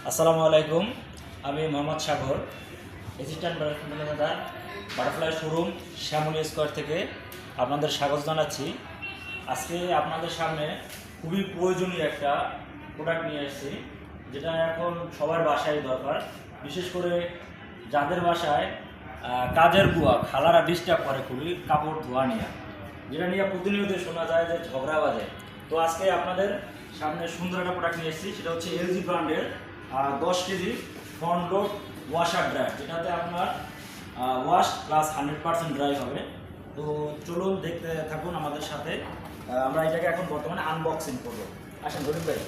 আসসালামু আলাইকুম। আমি Mohammad Sagar, assistant manager, butterfly showroom Shyamoli square থেকে আপনাদের স্বাগত জানাচ্ছি। আজকে আপনাদের সামনে খুবই প্রয়োজনীয় একটা প্রোডাক্ট নিয়ে এসেছি, যেটা এখন সবার বাসায় দরকার। বিশেষ করে যাদের বাসায় কাজের বুয়া খালারা ডিস্টার্ব করে খুবই কাপড় ধোয়া নিয়ে, যেটা নিয়ে প্রতিনিয়ত শোনা যায় যে ঝগড়া বাজে। তো আজকে আপনাদের সামনে সুন্দর একটা প্রোডাক্ট নিয়ে এসেছি, সেটা হচ্ছে এলজি ব্র্যান্ডের 10 KG front load washer dryer, যেটাতে আপনার ওয়াশ প্লাস 100% ড্রাই হবে। তো চলুন দেখতে থাকুন আমাদের সাথে। আমরা এটাকে এখন বর্তমানে আনবক্সিং করবো। আসেন ধরুন ভাই।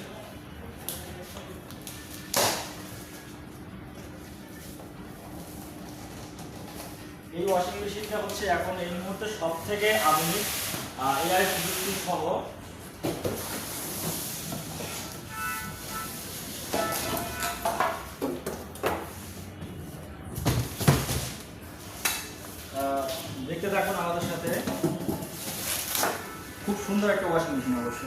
এই ওয়াশিং মেশিনটা হচ্ছে এখন এই মুহূর্তে সব থেকে আধুনিক এআই প্রযুক্তি সহ দেখতে থাকুন আমাদের সাথে। খুব সুন্দর একটা ওয়াশিং মেশিন অবশ্য।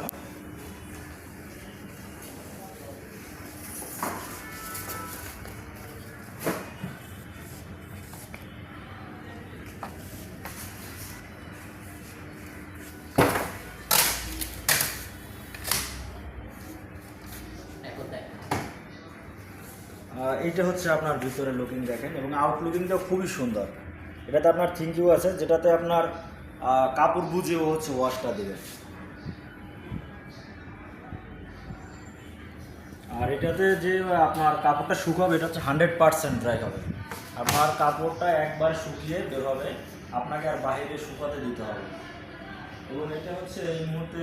এইটা হচ্ছে আপনার ভিতরে লুকিং দেখেন, এবং আউট লুকিংটাও খুবই সুন্দর। এটাতে আপনার থিঙ্কিউ আছে, যেটাতে আপনার কাপড় বুঝেও হচ্ছে ওয়াশটা দেবে। আর এটাতে যে আপনার কাপড়টা শুকাবে, এটা হচ্ছে 100% ড্রাই হবে। আপনার কাপড়টা একবার শুকিয়ে বের হবে, আপনাকে আর বাইরে শুকাতে দিতে হবে। এবং এটা হচ্ছে এই মুহূর্তে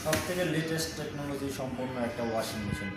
সব থেকে লেটেস্ট টেকনোলজি সম্পন্ন একটা ওয়াশিং মেশিন।